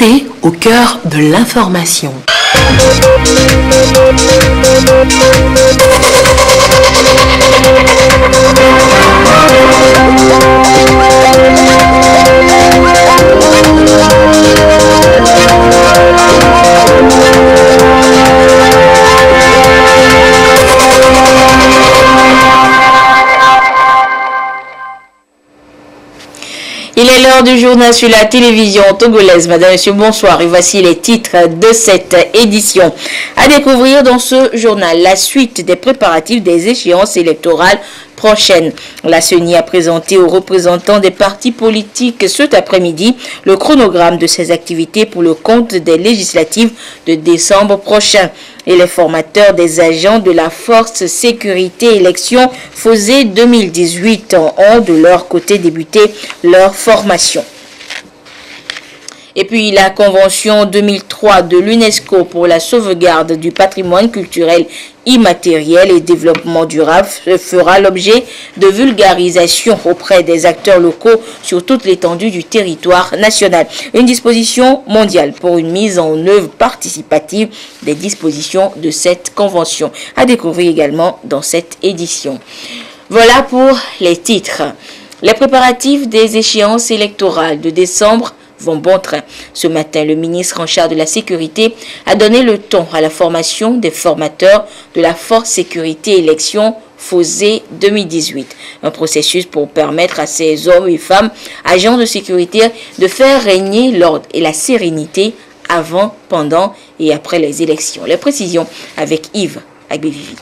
santé au cœur de l'information. Il est l'heure du journal sur la télévision togolaise. Madame, Monsieur, bonsoir. Et voici les titres de cette édition. À découvrir dans ce journal la suite des préparatifs des échéances électorales prochaines. La CENI a présenté aux représentants des partis politiques cet après-midi le chronogramme de ces activités pour le compte des législatives de décembre prochain. Et les formateurs des agents de la Force Sécurité Élection FOSÉ 2018 ont de leur côté débuté leur formation. Et puis la Convention 2003 de l'UNESCO pour la sauvegarde du patrimoine culturel immatériel et développement durable fera l'objet de vulgarisation auprès des acteurs locaux sur toute l'étendue du territoire national. Une disposition mondiale pour une mise en œuvre participative des dispositions de cette convention. À découvrir également dans cette édition. Voilà pour les titres. Les préparatifs des échéances électorales de décembre vont bon train. Ce matin, le ministre en charge de la sécurité a donné le ton à la formation des formateurs de la Force Sécurité Élection FOSÉ 2018. Un processus pour permettre à ces hommes et femmes, agents de sécurité, de faire régner l'ordre et la sérénité avant, pendant et après les élections. Les précisions avec Yves Agbevivi.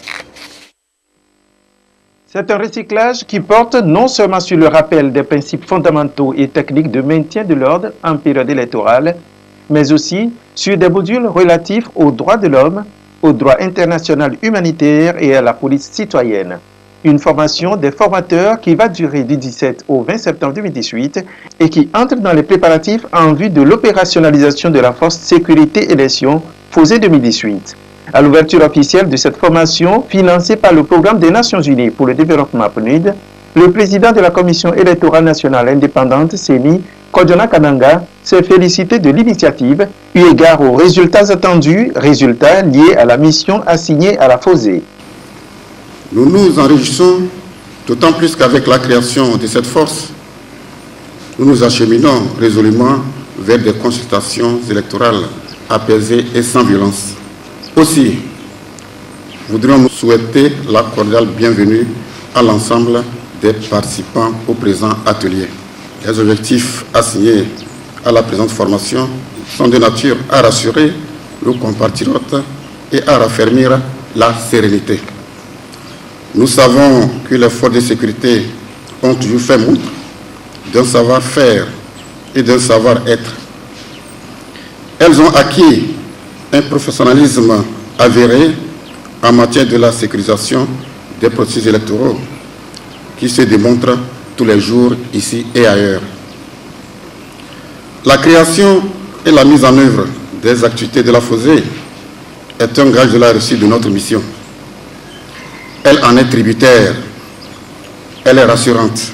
C'est un recyclage qui porte non seulement sur le rappel des principes fondamentaux et techniques de maintien de l'ordre en période électorale, mais aussi sur des modules relatifs aux droits de l'homme, au droit international humanitaire et à la police citoyenne. Une formation des formateurs qui va durer du 17 au 20 septembre 2018 et qui entre dans les préparatifs en vue de l'opérationnalisation de la Force Sécurité Élection FOSÉ 2018. À l'ouverture officielle de cette formation, financée par le Programme des Nations Unies pour le développement PNUD, le président de la Commission électorale nationale indépendante, CENI, Kodjona Kananga, s'est félicité de l'initiative, eu égard aux résultats attendus, résultats liés à la mission assignée à la FOSÉ. Nous nous en réjouissons, d'autant plus qu'avec la création de cette force, nous nous acheminons résolument vers des consultations électorales apaisées et sans violence. Aussi, voudrions nous souhaiter la cordiale bienvenue à l'ensemble des participants au présent atelier. Les objectifs assignés à la présente formation sont de nature à rassurer nos compatriotes et à raffermir la sérénité. Nous savons que les forces de sécurité ont toujours fait montre d'un savoir-faire et d'un savoir-être. Elles ont acquis un professionnalisme avéré en matière de la sécurisation des processus électoraux qui se démontre tous les jours ici et ailleurs. La création et la mise en œuvre des activités de la FOSÉ est un gage de la réussite de notre mission. Elle en est tributaire, elle est rassurante.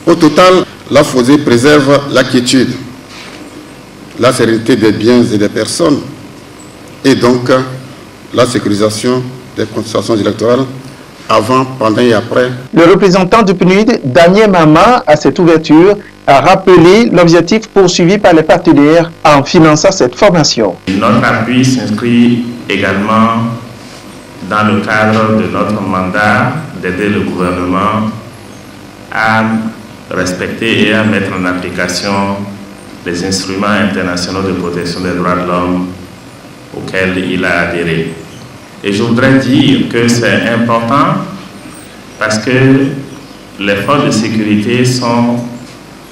Au total, la FOSÉ préserve la quiétude, la sérénité des biens et des personnes et donc la sécurisation des consultations électorales avant, pendant et après. Le représentant du PNUD, Daniel Mama, à cette ouverture, a rappelé l'objectif poursuivi par les partenaires en finançant cette formation. Notre appui s'inscrit également dans le cadre de notre mandat d'aider le gouvernement à respecter et à mettre en application les instruments internationaux de protection des droits de l'homme auxquels il a adhéré. Et je voudrais dire que c'est important parce que les forces de sécurité sont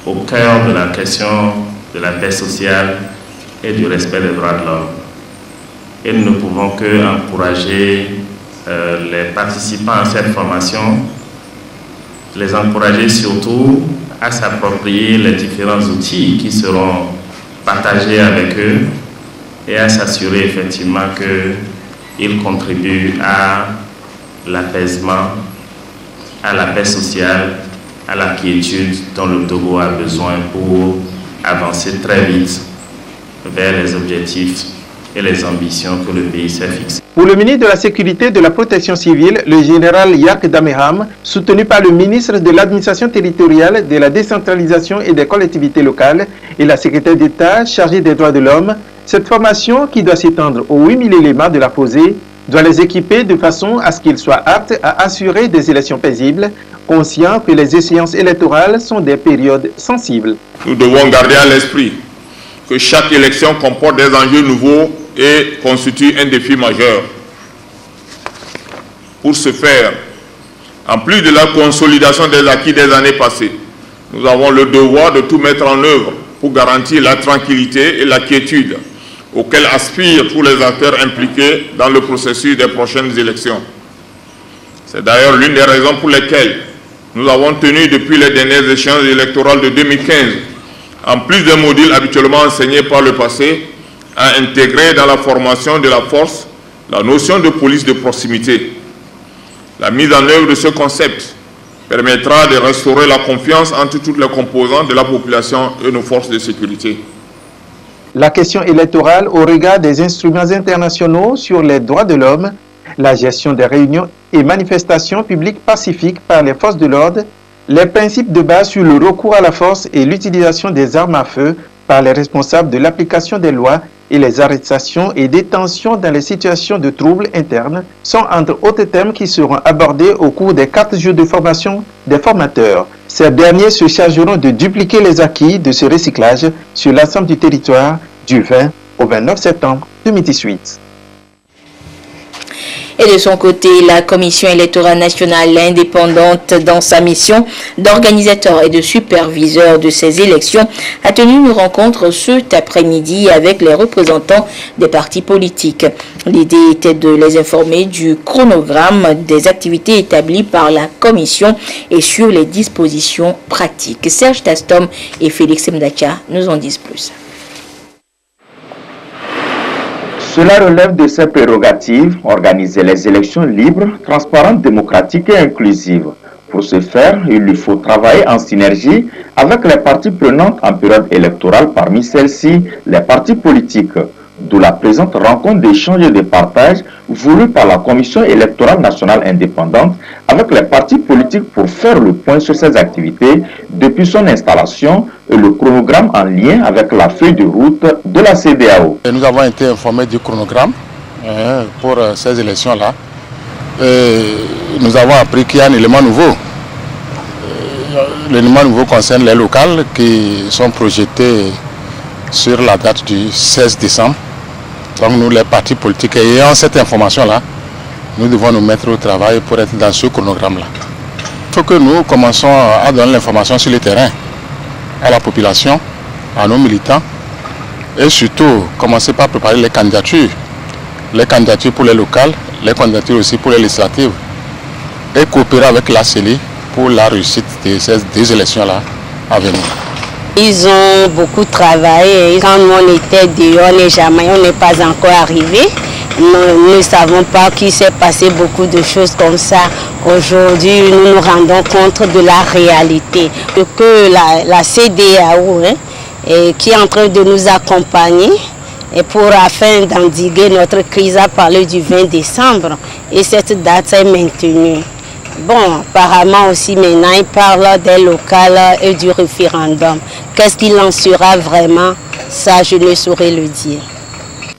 au cœur de la question de la paix sociale et du respect des droits de l'homme. Et nous ne pouvons que encourager les participants à cette formation, les encourager surtout à s'approprier les différents outils qui seront partagés avec eux et à s'assurer effectivement qu'ils contribuent à l'apaisement, à la paix sociale, à la quiétude dont le Togo a besoin pour avancer très vite vers les objectifs et les ambitions que le pays s'est fixées. Pour le ministre de la Sécurité et de la Protection civile, le général Yak Dameham, soutenu par le ministre de l'Administration territoriale, de la décentralisation et des collectivités locales et la secrétaire d'État chargée des droits de l'homme, cette formation, qui doit s'étendre aux 8000 éléments de la posée, doit les équiper de façon à ce qu'ils soient aptes à assurer des élections paisibles, conscients que les échéances électorales sont des périodes sensibles. Nous devons garder à l'esprit que chaque élection comporte des enjeux nouveaux et constitue un défi majeur. Pour ce faire, en plus de la consolidation des acquis des années passées, nous avons le devoir de tout mettre en œuvre pour garantir la tranquillité et la quiétude auxquelles aspirent tous les acteurs impliqués dans le processus des prochaines élections. C'est d'ailleurs l'une des raisons pour lesquelles nous avons tenu depuis les dernières échéances électorales de 2015, en plus des modules habituellement enseignés par le passé, à intégrer dans la formation de la force la notion de police de proximité. La mise en œuvre de ce concept permettra de restaurer la confiance entre toutes les composantes de la population et nos forces de sécurité. La question électorale au regard des instruments internationaux sur les droits de l'homme, la gestion des réunions et manifestations publiques pacifiques par les forces de l'ordre, les principes de base sur le recours à la force et l'utilisation des armes à feu par les responsables de l'application des lois et les arrestations et détentions dans les situations de troubles internes sont entre autres thèmes qui seront abordés au cours des 4 jours de formation des formateurs. Ces derniers se chargeront de dupliquer les acquis de ce recyclage sur l'ensemble du territoire du 20 au 29 septembre 2018. Et de son côté, la Commission électorale nationale indépendante, dans sa mission d'organisateur et de superviseur de ces élections, a tenu une rencontre cet après-midi avec les représentants des partis politiques. L'idée était de les informer du chronogramme des activités établies par la Commission et sur les dispositions pratiques. Serge Tastom et Félix Mdacha nous en disent plus. Cela relève de ses prérogatives, organiser les élections libres, transparentes, démocratiques et inclusives. Pour ce faire, il lui faut travailler en synergie avec les parties prenantes en période électorale, parmi celles-ci, les partis politiques. D'où la présente rencontre d'échange et de partage voulue par la Commission électorale nationale indépendante avec les partis politiques pour faire le point sur ses activités depuis son installation et le chronogramme en lien avec la feuille de route de la CEDEAO. Nous avons été informés du chronogramme pour ces élections-là. Nous avons appris qu'il y a un élément nouveau. L'élément nouveau concerne les locales qui sont projetés sur la date du 16 décembre. Donc nous, les partis politiques, ayant cette information-là, nous devons nous mettre au travail pour être dans ce chronogramme-là. Il faut que nous commençons à donner l'information sur le terrain, à la population, à nos militants, et surtout commencer par préparer les candidatures pour les locales, les candidatures aussi pour les législatives, et coopérer avec la CELI pour la réussite de ces 2 élections-là à venir. Ils ont beaucoup travaillé. Quand nous on était dehors, on n'est pas encore arrivé. Nous ne savons pas qu'il s'est passé beaucoup de choses comme ça. Aujourd'hui, nous nous rendons compte de la réalité. Que la CEDEAO qui est en train de nous accompagner et afin d'endiguer notre crise, a parlé du 20 décembre et cette date est maintenue. Bon, apparemment aussi maintenant, il parle des locales et du référendum. Qu'est-ce qu'il en sera vraiment? Ça, je ne saurais le dire.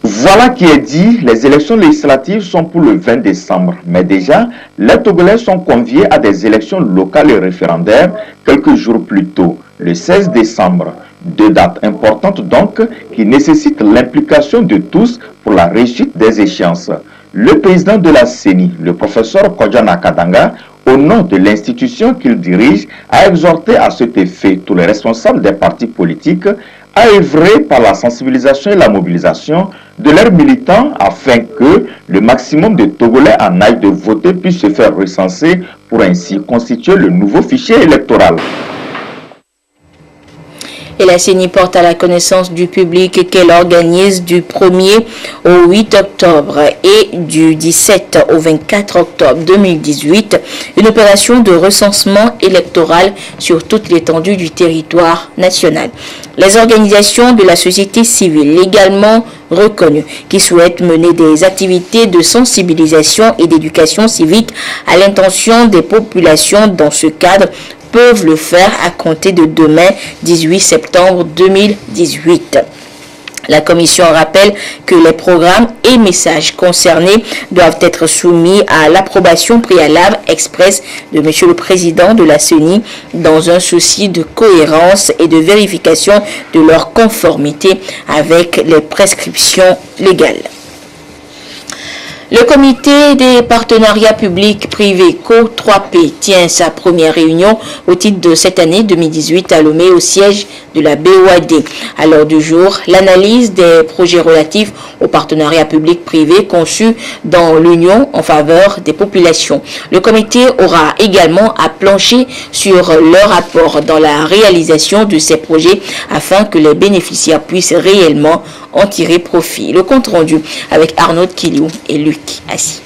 Voilà qui est dit, les élections législatives sont pour le 20 décembre. Mais déjà, les Togolais sont conviés à des élections locales et référendaires quelques jours plus tôt, le 16 décembre. 2 dates importantes donc, qui nécessitent l'implication de tous pour la réussite des échéances. Le président de la CENI, le professeur Kodjana Kadanga, au nom de l'institution qu'il dirige, a exhorté à cet effet tous les responsables des partis politiques à œuvrer par la sensibilisation et la mobilisation de leurs militants afin que le maximum de Togolais en âge de voter puisse se faire recenser pour ainsi constituer le nouveau fichier électoral. Et la CENI porte à la connaissance du public qu'elle organise du 1er au 8 octobre et du 17 au 24 octobre 2018 une opération de recensement électoral sur toute l'étendue du territoire national. Les organisations de la société civile légalement reconnues qui souhaitent mener des activités de sensibilisation et d'éducation civique à l'intention des populations dans ce cadre peuvent le faire à compter de demain 18 septembre 2018. La commission rappelle que les programmes et messages concernés doivent être soumis à l'approbation préalable expresse de M. le Président de la CENI dans un souci de cohérence et de vérification de leur conformité avec les prescriptions légales. Le comité des partenariats publics-privés CO3P tient sa première réunion au titre de cette année 2018 à Lomé au siège de la BOAD. À l'heure du jour, l'analyse des projets relatifs aux partenariats publics-privés conçus dans l'Union en faveur des populations. Le comité aura également à plancher sur leur apport dans la réalisation de ces projets afin que les bénéficiaires puissent réellement en tirer profit. Le compte rendu avec Arnaud Kiliou et Luc Assis.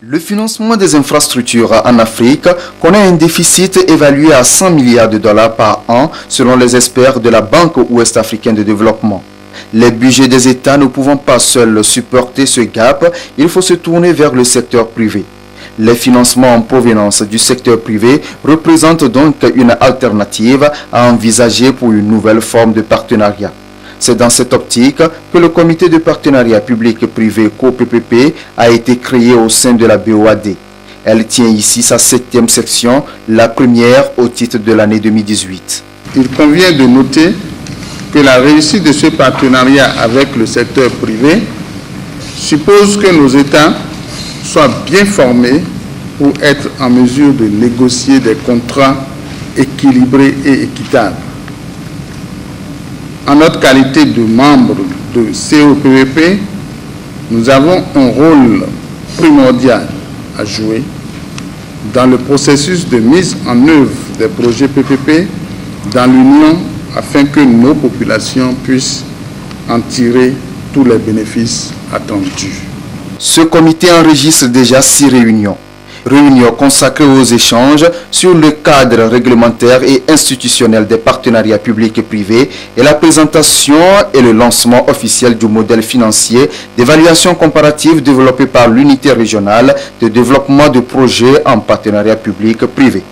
Le financement des infrastructures en Afrique connaît un déficit évalué à 100 milliards de dollars par an selon les experts de la Banque ouest-africaine de développement. Les budgets des États ne pouvant pas seuls supporter ce gap, il faut se tourner vers le secteur privé. Les financements en provenance du secteur privé représentent donc une alternative à envisager pour une nouvelle forme de partenariat. C'est dans cette optique que le comité de partenariat public-privé COPPP a été créé au sein de la BOAD. Elle tient ici sa 7e section, la première au titre de l'année 2018. Il convient de noter que la réussite de ce partenariat avec le secteur privé suppose que nos États soient bien formés pour être en mesure de négocier des contrats équilibrés et équitables. En notre qualité de membre de COPPP, nous avons un rôle primordial à jouer dans le processus de mise en œuvre des projets PPP dans l'Union afin que nos populations puissent en tirer tous les bénéfices attendus. Ce comité enregistre déjà 6 réunions. Réunion consacrée aux échanges sur le cadre réglementaire et institutionnel des partenariats publics et privés et la présentation et le lancement officiel du modèle financier d'évaluation comparative développé par l'unité régionale de développement de projets en partenariat public-privé.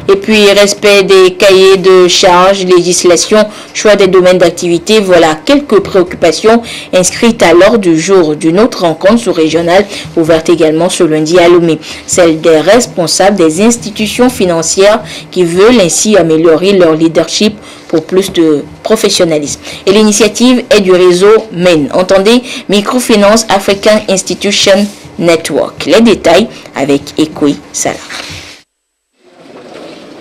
Et puis, respect des cahiers de charges, législation, choix des domaines d'activité, voilà quelques préoccupations inscrites à l'ordre du jour d'une autre rencontre sous-régionale ouverte également ce lundi à Lomé. Celle des responsables des institutions financières qui veulent ainsi améliorer leur leadership pour plus de professionnalisme. Et l'initiative est du réseau MEN. Entendez Microfinance African Institution Network. Les détails avec Ekoui Salah.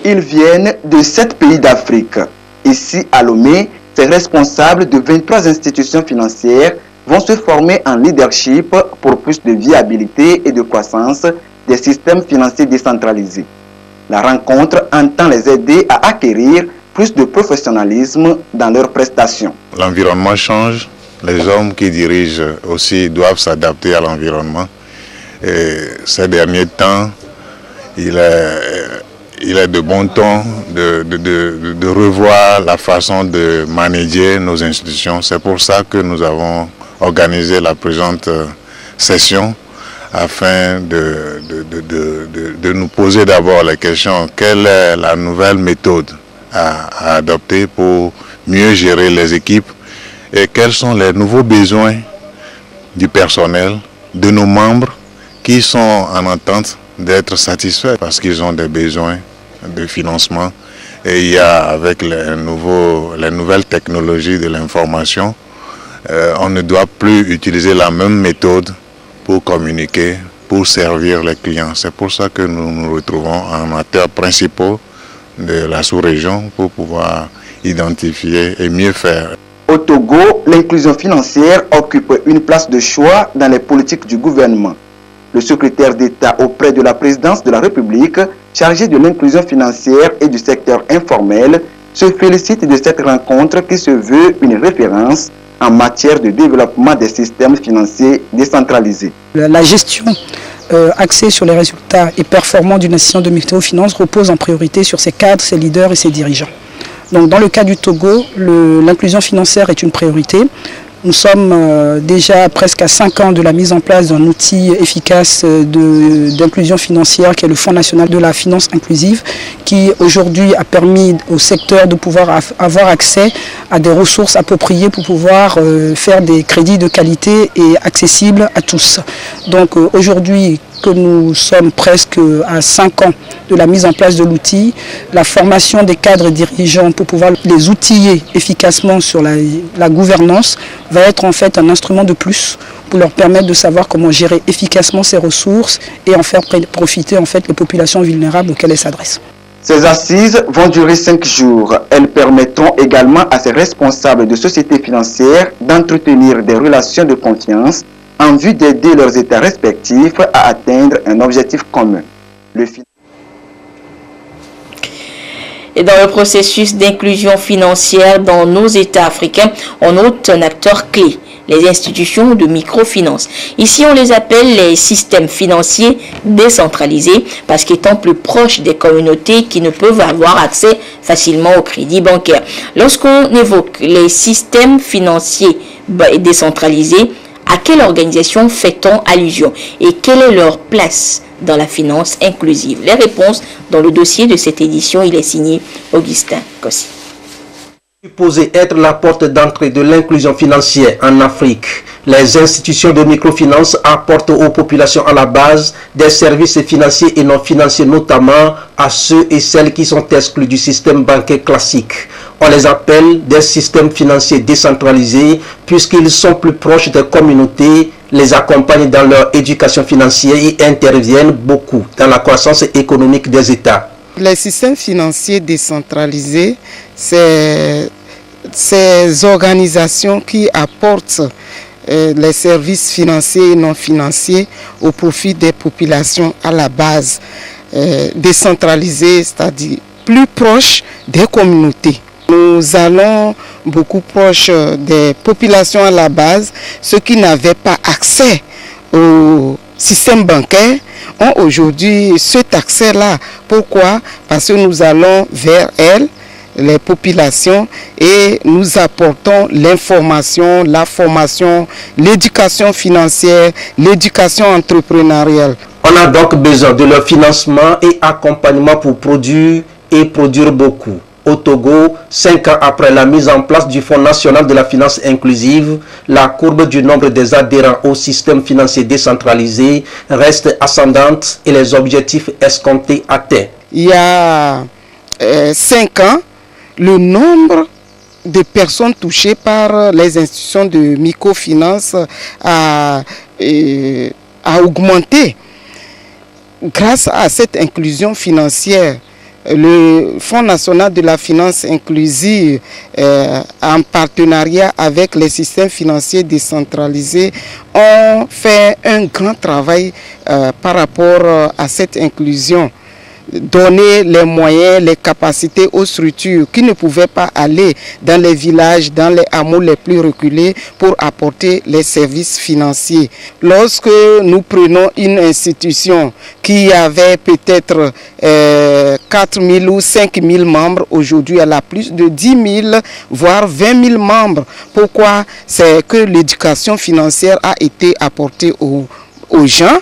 Ils viennent de 7 pays d'Afrique. Ici, à Lomé, ces responsables de 23 institutions financières vont se former en leadership pour plus de viabilité et de croissance des systèmes financiers décentralisés. La rencontre entend les aider à acquérir plus de professionnalisme dans leurs prestations. L'environnement change, les hommes qui dirigent aussi doivent s'adapter à l'environnement. Et ces derniers temps, il est de bon ton de revoir la façon de manager nos institutions. C'est pour ça que nous avons organisé la présente session afin de nous poser d'abord la question quelle est la nouvelle méthode à adopter pour mieux gérer les équipes et quels sont les nouveaux besoins du personnel, de nos membres qui sont en attente d'être satisfaits parce qu'ils ont des besoins de financement. Et il y a avec les nouvelles technologies de l'information, on ne doit plus utiliser la même méthode pour communiquer, pour servir les clients. C'est pour ça que nous nous retrouvons en acteurs principaux de la sous-région pour pouvoir identifier et mieux faire. Au Togo, l'inclusion financière occupe une place de choix dans les politiques du gouvernement. Le secrétaire d'État auprès de la présidence de la République, chargé de l'inclusion financière et du secteur informel, se félicite de cette rencontre qui se veut une référence en matière de développement des systèmes financiers décentralisés. La gestion axée sur les résultats et performants d'une institution de microfinance repose en priorité sur ses cadres, ses leaders et ses dirigeants. Donc, dans le cas du Togo, l'inclusion financière est une priorité. Nous sommes déjà presque à 5 ans de la mise en place d'un outil efficace d'inclusion financière qui est le Fonds national de la finance inclusive, qui aujourd'hui a permis au secteur de pouvoir avoir accès à des ressources appropriées pour pouvoir faire des crédits de qualité et accessibles à tous. Donc aujourd'hui, que nous sommes presque à 5 ans de la mise en place de l'outil, la formation des cadres et dirigeants pour pouvoir les outiller efficacement sur la gouvernance va être en fait un instrument de plus pour leur permettre de savoir comment gérer efficacement ces ressources et en faire profiter en fait les populations vulnérables auxquelles elles s'adressent. Ces assises vont durer 5 jours. Elles permettront également à ces responsables de sociétés financières d'entretenir des relations de confiance en vue d'aider leurs États respectifs à atteindre un objectif commun. Et dans le processus d'inclusion financière dans nos États africains, on note un acteur clé, les institutions de microfinance. Ici, on les appelle les systèmes financiers décentralisés parce qu'étant plus proches des communautés qui ne peuvent avoir accès facilement au crédit bancaire. Lorsqu'on évoque les systèmes financiers décentralisés, à quelle organisation fait-on allusion et quelle est leur place dans la finance inclusive? Les réponses dans le dossier de cette édition, il est signé Augustin Kossi. Supposé être la porte d'entrée de l'inclusion financière en Afrique, les institutions de microfinance apportent aux populations à la base des services financiers et non financiers, notamment à ceux et celles qui sont exclus du système bancaire classique. On les appelle des systèmes financiers décentralisés puisqu'ils sont plus proches des communautés, les accompagnent dans leur éducation financière et interviennent beaucoup dans la croissance économique des États. Les systèmes financiers décentralisés, c'est ces organisations qui apportent les services financiers et non financiers au profit des populations à la base, décentralisées, c'est-à-dire plus proches des communautés. Nous allons beaucoup proche des populations à la base, ceux qui n'avaient pas accès au système bancaire ont aujourd'hui cet accès-là. Pourquoi? Parce que nous allons vers elles, les populations, et nous apportons l'information, la formation, l'éducation financière, l'éducation entrepreneuriale. On a donc besoin de leur financement et accompagnement pour produire et produire beaucoup. Au Togo, 5 ans après la mise en place du Fonds national de la finance inclusive, la courbe du nombre des adhérents au système financier décentralisé reste ascendante et les objectifs escomptés atteints. Il y a 5 ans, le nombre de personnes touchées par les institutions de microfinance a augmenté. Grâce à cette inclusion financière, le Fonds national de la finance inclusive, en partenariat avec les systèmes financiers décentralisés, ont fait un grand travail par rapport à cette inclusion. Donner les moyens, les capacités aux structures qui ne pouvaient pas aller dans les villages, dans les hameaux les plus reculés pour apporter les services financiers. Lorsque nous prenons une institution qui avait peut-être 4 000 ou 5 000 membres, aujourd'hui elle a plus de 10 000 voire 20 000 membres. Pourquoi? C'est que l'éducation financière a été apportée aux gens.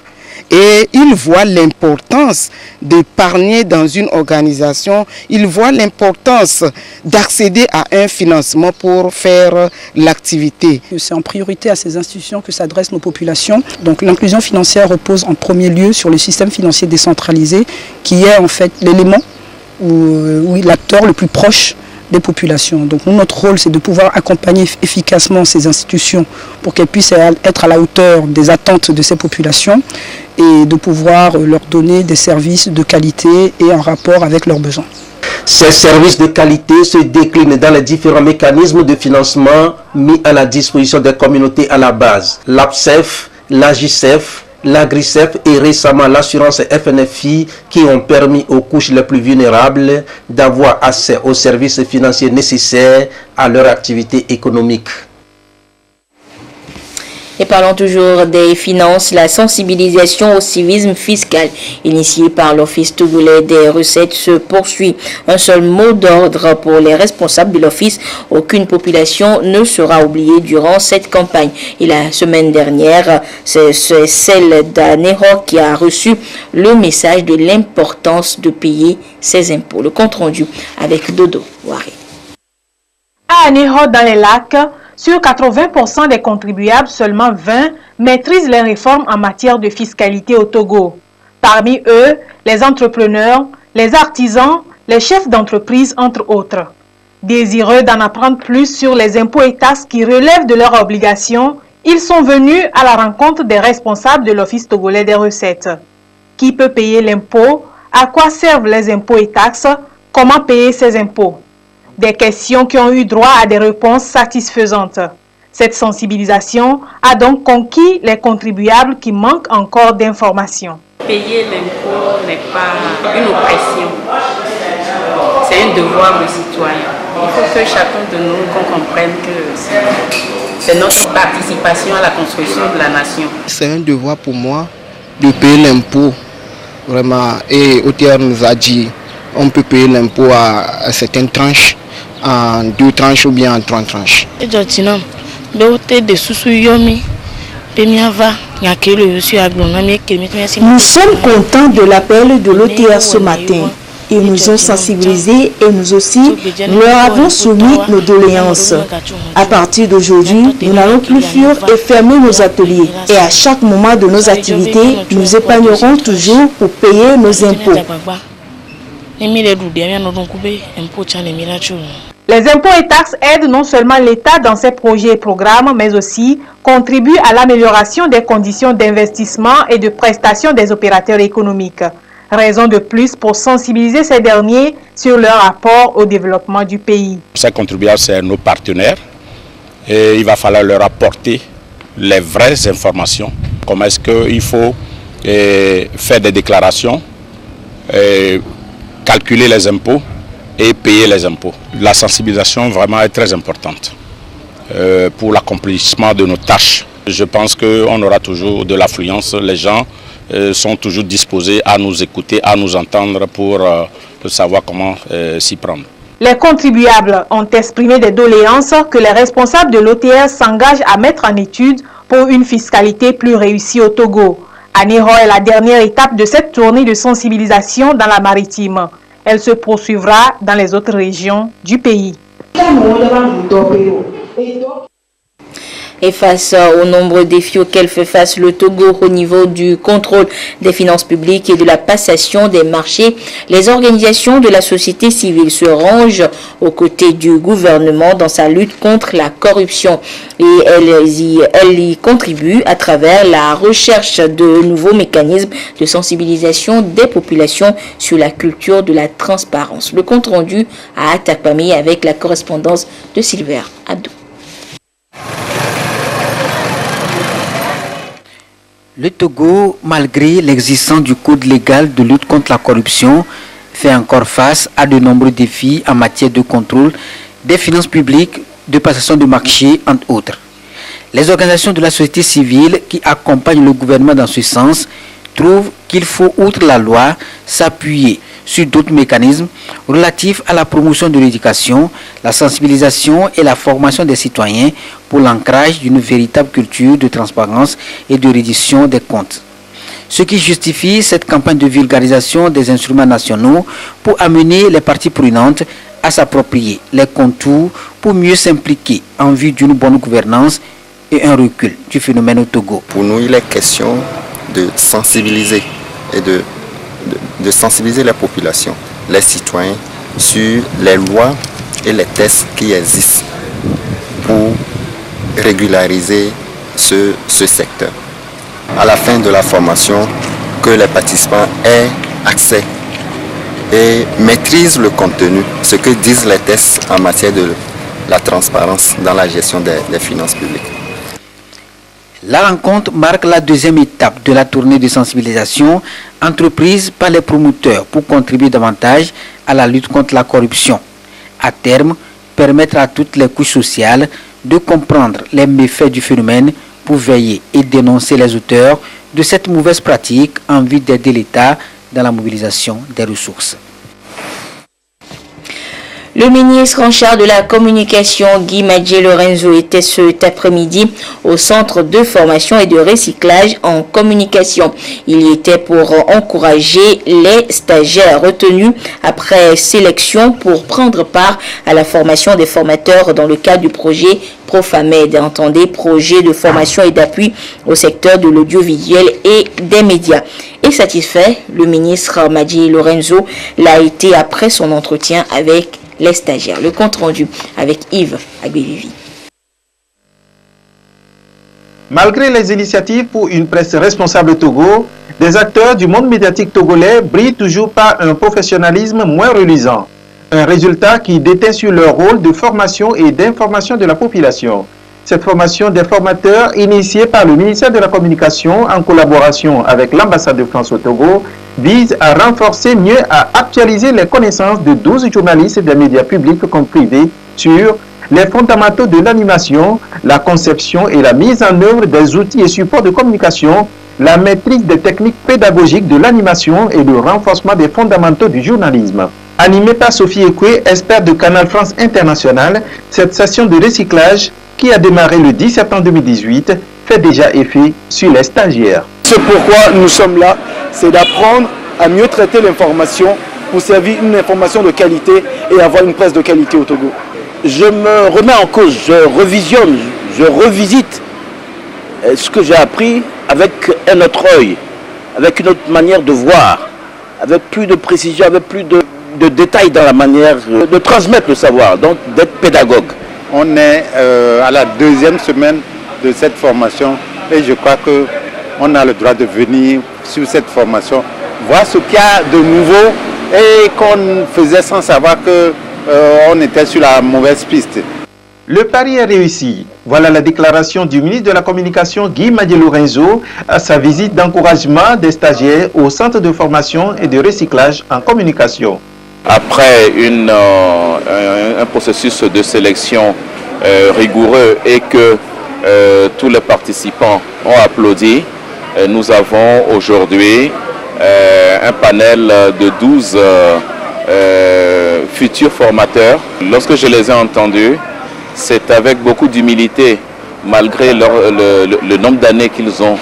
Et ils voient l'importance d'épargner dans une organisation, ils voient l'importance d'accéder à un financement pour faire l'activité. C'est en priorité à ces institutions que s'adressent nos populations. Donc l'inclusion financière repose en premier lieu sur le système financier décentralisé qui est en fait l'élément ou l'acteur le plus proche des populations. Donc notre rôle, c'est de pouvoir accompagner efficacement ces institutions pour qu'elles puissent être à la hauteur des attentes de ces populations et de pouvoir leur donner des services de qualité et en rapport avec leurs besoins. Ces services de qualité se déclinent dans les différents mécanismes de financement mis à la disposition des communautés à la base. L'APSEF, l'AGICEF l'Agri-CEF et récemment l'assurance FNFI qui ont permis aux couches les plus vulnérables d'avoir accès aux services financiers nécessaires à leur activité économique. Et parlons toujours des finances, la sensibilisation au civisme fiscal initiée par l'Office togolais des recettes se poursuit. Un seul mot d'ordre pour les responsables de l'Office, aucune population ne sera oubliée durant cette campagne. Et la semaine dernière, c'est celle d'Anéro qui a reçu le message de l'importance de payer ses impôts. Le compte rendu avec Dodo Wari. À Anéro dans les lacs, sur 80% des contribuables, seulement 20 maîtrisent les réformes en matière de fiscalité au Togo. Parmi eux, les entrepreneurs, les artisans, les chefs d'entreprise, entre autres. Désireux d'en apprendre plus sur les impôts et taxes qui relèvent de leurs obligations, ils sont venus à la rencontre des responsables de l'Office togolais des recettes. Qui peut payer l'impôt? À quoi servent les impôts et taxes? Comment payer ces impôts? Des questions qui ont eu droit à des réponses satisfaisantes. Cette sensibilisation a donc conquis les contribuables qui manquent encore d'informations. Payer l'impôt n'est pas une oppression, c'est un devoir de citoyen. Il faut que chacun de nous comprenne que c'est notre participation à la construction de la nation. C'est un devoir pour moi de payer l'impôt, vraiment. Et Otier nous a dit on peut payer l'impôt à certaines tranches, en 2 tranches ou bien en 3 tranches. Nous sommes contents de l'appel de l'OTR ce matin. Ils nous ont sensibilisés et nous aussi, nous leur avons soumis nos doléances. À partir d'aujourd'hui, nous n'allons plus fuir et fermer nos ateliers. Et à chaque moment de nos activités, nous épargnerons toujours pour payer nos impôts. Les impôts et taxes aident non seulement l'État dans ses projets et programmes, mais aussi contribuent à l'amélioration des conditions d'investissement et de prestation des opérateurs économiques. Raison de plus pour sensibiliser ces derniers sur leur apport au développement du pays. Ces contribuables, c'est nos partenaires et il va falloir leur apporter les vraies informations. Comment est-ce qu'il faut faire des déclarations, calculer les impôts et payer les impôts. La sensibilisation vraiment est très importante pour l'accomplissement de nos tâches. Je pense qu'on aura toujours de l'affluence. Les gens sont toujours disposés à nous écouter, à nous entendre pour savoir comment s'y prendre. Les contribuables ont exprimé des doléances que les responsables de l'OTR s'engagent à mettre en étude pour une fiscalité plus réussie au Togo. Anéro est la dernière étape de cette tournée de sensibilisation dans la maritime. Elle se poursuivra dans les autres régions du pays. Et face aux nombreux défis auxquels fait face le Togo au niveau du contrôle des finances publiques et de la passation des marchés, les organisations de la société civile se rangent aux côtés du gouvernement dans sa lutte contre la corruption. Et elles y contribuent à travers la recherche de nouveaux mécanismes de sensibilisation des populations sur la culture de la transparence. Le compte rendu à Atakpami avec la correspondance de Silver Abdou. Le Togo, malgré l'existence du code légal de lutte contre la corruption, fait encore face à de nombreux défis en matière de contrôle des finances publiques, de passation de marché, entre autres. Les organisations de la société civile qui accompagnent le gouvernement dans ce sens trouvent qu'il faut, outre la loi, s'appuyer sur d'autres mécanismes relatifs à la promotion de l'éducation, la sensibilisation et la formation des citoyens pour l'ancrage d'une véritable culture de transparence et de reddition des comptes. Ce qui justifie cette campagne de vulgarisation des instruments nationaux pour amener les parties prenantes à s'approprier les contours pour mieux s'impliquer en vue d'une bonne gouvernance et un recul du phénomène au Togo. Pour nous, il est question de sensibiliser et de sensibiliser les populations, les citoyens sur les lois et les textes qui existent pour régulariser ce secteur. À la fin de la formation, que les participants aient accès et maîtrisent le contenu, ce que disent les textes en matière de la transparence dans la gestion des finances publiques. La rencontre marque la deuxième étape de la tournée de sensibilisation entreprise par les promoteurs pour contribuer davantage à la lutte contre la corruption. À terme, permettre à toutes les couches sociales de comprendre les méfaits du phénomène pour veiller et dénoncer les auteurs de cette mauvaise pratique en vue d'aider l'État dans la mobilisation des ressources. Le ministre en charge de la communication, Guy Madjé Lorenzo, était cet après-midi au centre de formation et de recyclage en communication. Il y était pour encourager les stagiaires retenus après sélection pour prendre part à la formation des formateurs dans le cadre du projet Profamed, entendez, projet de formation et d'appui au secteur de l'audiovisuel et des médias. Et satisfait, le ministre Madjé Lorenzo l'a été après son entretien avec les stagiaires. Le compte rendu avec Yves Agbévivi. Malgré les initiatives pour une presse responsable au Togo, des acteurs du monde médiatique togolais brillent toujours par un professionnalisme moins reluisant. Un résultat qui déteint sur leur rôle de formation et d'information de la population. Cette formation des formateurs, initiée par le ministère de la Communication en collaboration avec l'ambassade de France au Togo, vise à renforcer, mieux à actualiser les connaissances de 12 journalistes des médias publics comme privés sur les fondamentaux de l'animation, la conception et la mise en œuvre des outils et supports de communication, la maîtrise des techniques pédagogiques de l'animation et le renforcement des fondamentaux du journalisme. Animée par Sophie Ekwe, experte de Canal France International, cette session de recyclage qui a démarré le 10 septembre 2018 fait déjà effet sur les stagiaires. C'est pourquoi nous sommes là, c'est d'apprendre à mieux traiter l'information pour servir une information de qualité et avoir une presse de qualité au Togo. Je me remets en cause, je revisionne, je revisite ce que j'ai appris avec un autre œil, avec une autre manière de voir, avec plus de précision, avec plus de détails dans la manière de transmettre le savoir, donc d'être pédagogue. On est à la deuxième semaine de cette formation et je crois qu'on a le droit de venir sur cette formation, voir ce qu'il y a de nouveau et qu'on faisait sans savoir qu'on était sur la mauvaise piste. Le pari est réussi. Voilà la déclaration du ministre de la Communication Guy Madjé Lorenzo à sa visite d'encouragement des stagiaires au centre de formation et de recyclage en communication. Après un processus de sélection rigoureux et que tous les participants ont applaudi, nous avons aujourd'hui un panel de 12 futurs formateurs. Lorsque je les ai entendus, c'est avec beaucoup d'humilité, malgré le nombre d'années qu'ils ont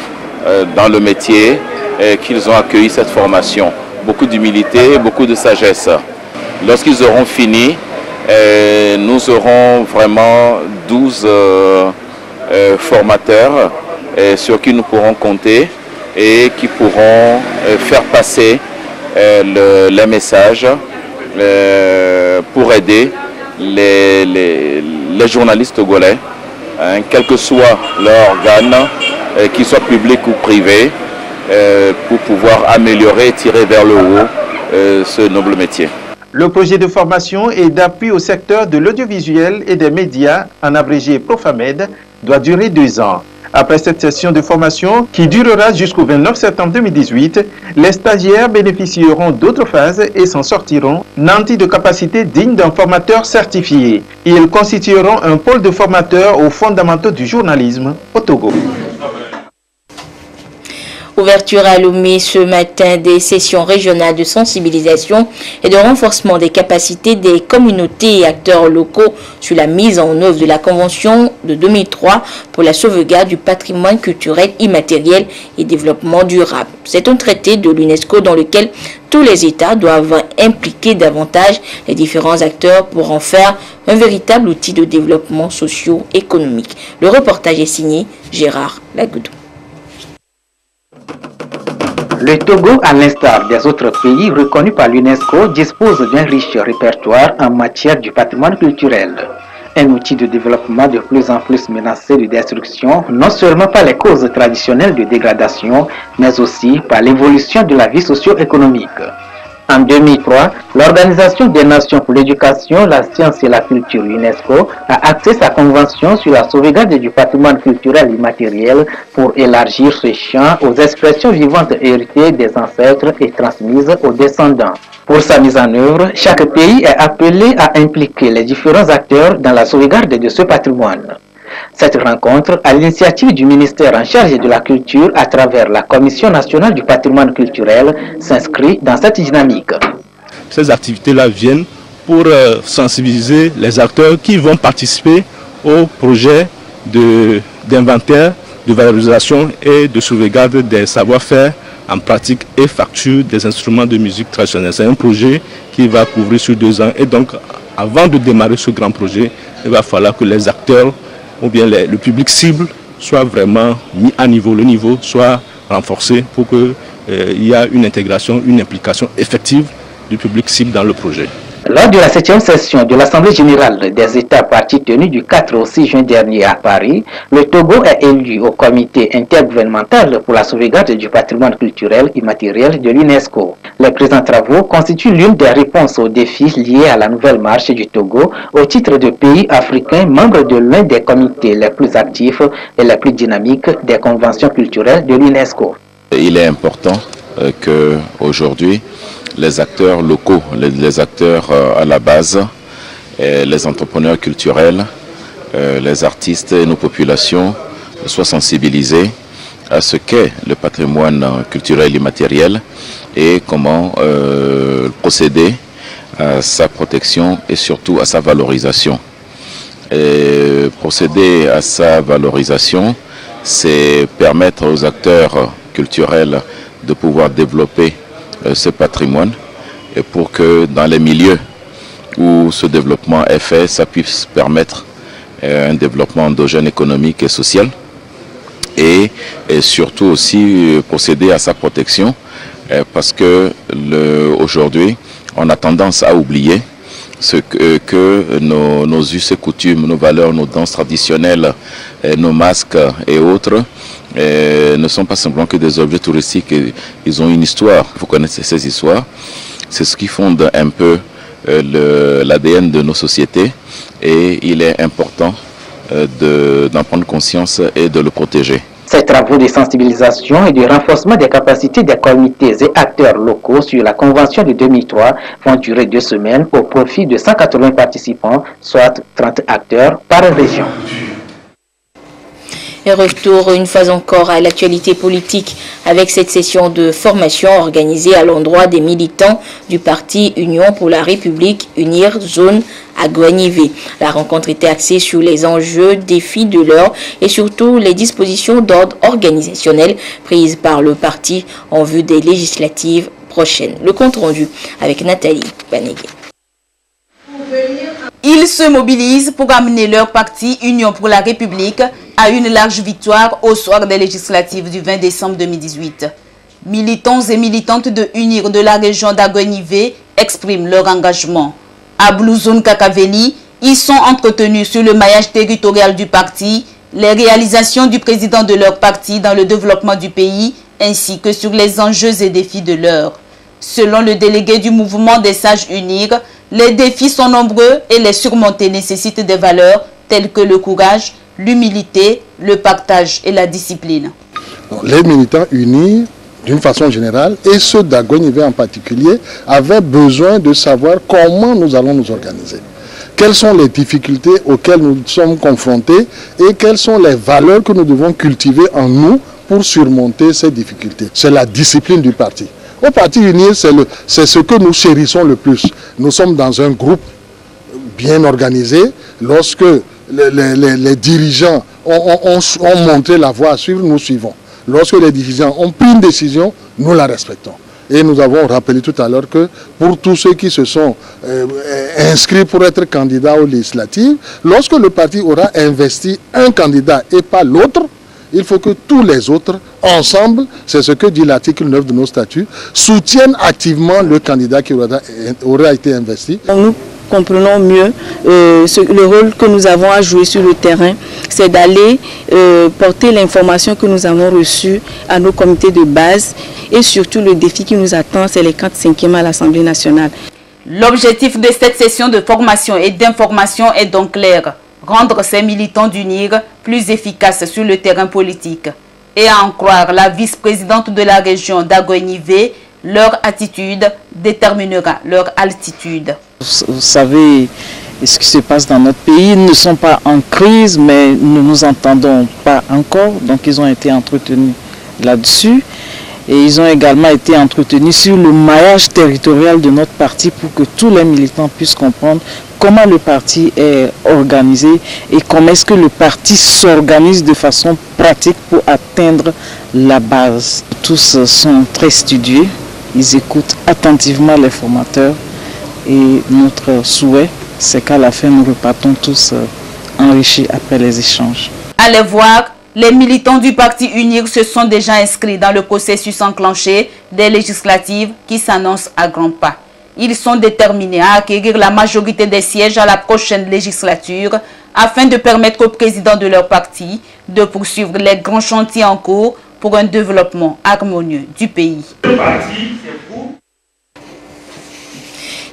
dans le métier, qu'ils ont accueilli cette formation. Beaucoup d'humilité et beaucoup de sagesse. Lorsqu'ils auront fini, nous aurons vraiment 12 formateurs sur qui nous pourrons compter et qui pourront faire passer les messages pour aider les journalistes togolais, quel que soit leur organe, qu'ils soient publics ou privés, pour pouvoir améliorer et tirer vers le haut ce noble métier. Le projet de formation et d'appui au secteur de l'audiovisuel et des médias, en abrégé Profamed, doit durer 2 ans. Après cette session de formation qui durera jusqu'au 29 septembre 2018, les stagiaires bénéficieront d'autres phases et s'en sortiront nantis de capacités dignes d'un formateur certifié. Ils constitueront un pôle de formateurs aux fondamentaux du journalisme au Togo. Ouverture à Lomé ce matin des sessions régionales de sensibilisation et de renforcement des capacités des communautés et acteurs locaux sur la mise en œuvre de la Convention de 2003 pour la sauvegarde du patrimoine culturel immatériel et développement durable. C'est un traité de l'UNESCO dans lequel tous les États doivent impliquer davantage les différents acteurs pour en faire un véritable outil de développement socio-économique. Le reportage est signé Gérard Lagoudou. Le Togo, à l'instar des autres pays reconnus par l'UNESCO, dispose d'un riche répertoire en matière du patrimoine culturel. Un outil de développement de plus en plus menacé de destruction, non seulement par les causes traditionnelles de dégradation, mais aussi par l'évolution de la vie socio-économique. En 2003, l'Organisation des Nations pour l'éducation, la science et la culture UNESCO a acté sa convention sur la sauvegarde du patrimoine culturel immatériel pour élargir ce champ aux expressions vivantes héritées des ancêtres et transmises aux descendants. Pour sa mise en œuvre, chaque pays est appelé à impliquer les différents acteurs dans la sauvegarde de ce patrimoine. Cette rencontre, à l'initiative du ministère en charge de la culture à travers la Commission nationale du patrimoine culturel, s'inscrit dans cette dynamique. Ces activités-là viennent pour sensibiliser les acteurs qui vont participer au projet d'inventaire, de valorisation et de sauvegarde des savoir-faire en pratique et facture des instruments de musique traditionnelle. C'est un projet qui va couvrir sur 2 ans et donc avant de démarrer ce grand projet, il va falloir que les acteurs ou bien le public cible soit vraiment mis à niveau, le niveau soit renforcé pour qu'il y ait une intégration, une implication effective du public cible dans le projet. Lors de la 7e session de l'Assemblée générale des États partis tenue du 4 au 6 juin dernier à Paris, le Togo est élu au comité intergouvernemental pour la sauvegarde du patrimoine culturel immatériel de l'UNESCO. Les présents travaux constituent l'une des réponses aux défis liés à la nouvelle marche du Togo au titre de pays africain membre de l'un des comités les plus actifs et les plus dynamiques des conventions culturelles de l'UNESCO. Il est important qu'aujourd'hui, les acteurs locaux, les acteurs à la base, les entrepreneurs culturels, les artistes et nos populations soient sensibilisés à ce qu'est le patrimoine culturel immatériel et comment procéder à sa protection et surtout à sa valorisation. Et procéder à sa valorisation, c'est permettre aux acteurs culturels de pouvoir développer ce patrimoine et pour que dans les milieux où ce développement est fait, ça puisse permettre un développement endogène économique et social et surtout aussi procéder à sa protection parce que aujourd'hui on a tendance à oublier ce que nos us et coutumes, nos valeurs, nos danses traditionnelles, nos masques et autres ne sont pas simplement que des objets touristiques, ils ont une histoire. Il faut connaître ces histoires. C'est ce qui fonde un peu l'ADN de nos sociétés et il est important d'en prendre conscience et de le protéger. Ces travaux de sensibilisation et de renforcement des capacités des comités et acteurs locaux sur la Convention de 2003 vont durer 2 semaines au profit de 180 participants, soit 30 acteurs par région. Et retour une fois encore à l'actualité politique avec cette session de formation organisée à l'endroit des militants du parti Union pour la République Unir Zone à Guanivé. La rencontre était axée sur les enjeux, défis de l'heure et surtout les dispositions d'ordre organisationnel prises par le parti en vue des législatives prochaines. Le compte rendu avec Nathalie Banégué. Ils se mobilisent pour amener leur parti Union pour la République à une large victoire au soir des législatives du 20 décembre 2018. Militants et militantes de Unir de la région d'Aguenivé expriment leur engagement. À Blouzoun Kakaveli, ils sont entretenus sur le maillage territorial du parti, les réalisations du président de leur parti dans le développement du pays, ainsi que sur les enjeux et défis de l'heure. Selon le délégué du mouvement des sages Unir, les défis sont nombreux et les surmonter nécessitent des valeurs telles que le courage, l'humilité, le partage et la discipline. Les militants unis, d'une façon générale, et ceux d'Aguenivé en particulier, avaient besoin de savoir comment nous allons nous organiser. Quelles sont les difficultés auxquelles nous sommes confrontés et quelles sont les valeurs que nous devons cultiver en nous pour surmonter ces difficultés. C'est la discipline du parti. Au Parti Unir, c'est ce que nous chérissons le plus. Nous sommes dans un groupe bien organisé. Lorsque les dirigeants ont montré la voie à suivre, nous suivons. Lorsque les dirigeants ont pris une décision, nous la respectons. Et nous avons rappelé tout à l'heure que pour tous ceux qui se sont inscrits pour être candidats aux législatives, lorsque le parti aura investi un candidat et pas l'autre, il faut que tous les autres, ensemble, c'est ce que dit l'article 9 de nos statuts, soutiennent activement le candidat qui aura été investi. Nous comprenons mieux le rôle que nous avons à jouer sur le terrain, c'est d'aller porter l'information que nous avons reçue à nos comités de base et surtout le défi qui nous attend, c'est les 4/5e à l'Assemblée nationale. L'objectif de cette session de formation et d'information est donc clair, rendre ces militants d'UNIR plus efficaces sur le terrain politique. Et à en croire la vice-présidente de la région d'Agoignivé, leur attitude déterminera leur altitude. Vous savez, ce qui se passe dans notre pays, ils ne sont pas en crise, mais nous ne nous entendons pas encore. Donc ils ont été entretenus là-dessus. Et ils ont également été entretenus sur le maillage territorial de notre parti pour que tous les militants puissent comprendre comment le parti est organisé et comment est-ce que le parti s'organise de façon pratique pour atteindre la base. Tous sont très studieux, ils écoutent attentivement les formateurs et notre souhait, c'est qu'à la fin nous repartons tous enrichis après les échanges. Allez voir, les militants du parti UNIR se sont déjà inscrits dans le processus enclenché des législatives qui s'annoncent à grands pas. Ils sont déterminés à acquérir la majorité des sièges à la prochaine législature afin de permettre au président de leur parti de poursuivre les grands chantiers en cours pour un développement harmonieux du pays.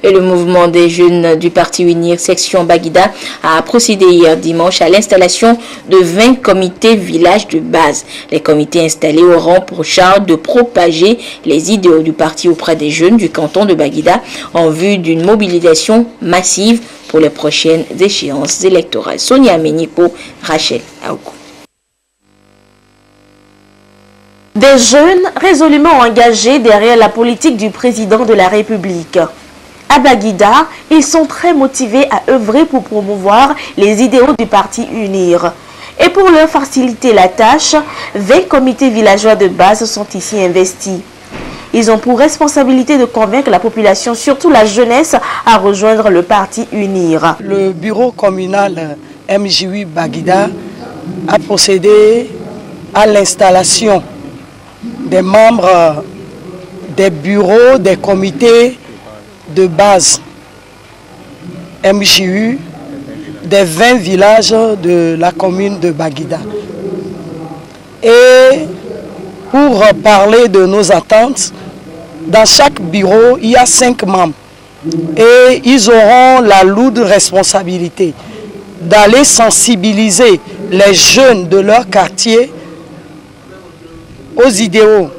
Et le mouvement des jeunes du parti UNIR section Baguida a procédé hier dimanche à l'installation de 20 comités villages de base. Les comités installés auront pour charge de propager les idéaux du parti auprès des jeunes du canton de Baguida en vue d'une mobilisation massive pour les prochaines échéances électorales. Sonia Ménipo, Rachel Aoukou. Des jeunes résolument engagés derrière la politique du président de la République. À Baguida, ils sont très motivés à œuvrer pour promouvoir les idéaux du parti UNIR. Et pour leur faciliter la tâche, 20 comités villageois de base sont ici investis. Ils ont pour responsabilité de convaincre la population, surtout la jeunesse, à rejoindre le parti UNIR. Le bureau communal MJ8 Baguida a procédé à l'installation des membres des bureaux, des comités de base MJU des 20 villages de la commune de Baguida. Et pour parler de nos attentes, dans chaque bureau, il y a 5 membres. Et ils auront la lourde responsabilité d'aller sensibiliser les jeunes de leur quartier aux idéaux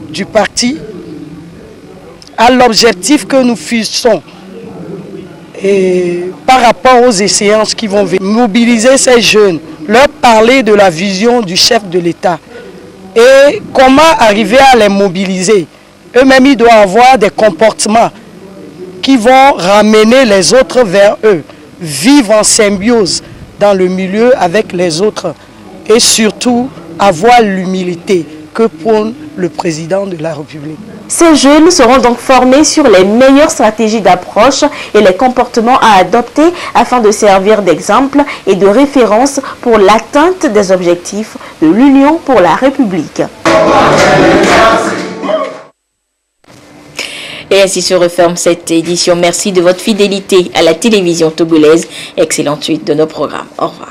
du parti, à l'objectif que nous fixons et par rapport aux échéances qui vont venir. Mobiliser ces jeunes, leur parler de la vision du chef de l'État et comment arriver à les mobiliser. Eux-mêmes, ils doivent avoir des comportements qui vont ramener les autres vers eux, vivre en symbiose dans le milieu avec les autres et surtout avoir l'humilité que prône le président de la République. Ces jeunes seront donc formés sur les meilleures stratégies d'approche et les comportements à adopter afin de servir d'exemple et de référence pour l'atteinte des objectifs de l'Union pour la République. Et ainsi se referme cette édition. Merci de votre fidélité à la télévision togolaise. Excellente suite de nos programmes. Au revoir.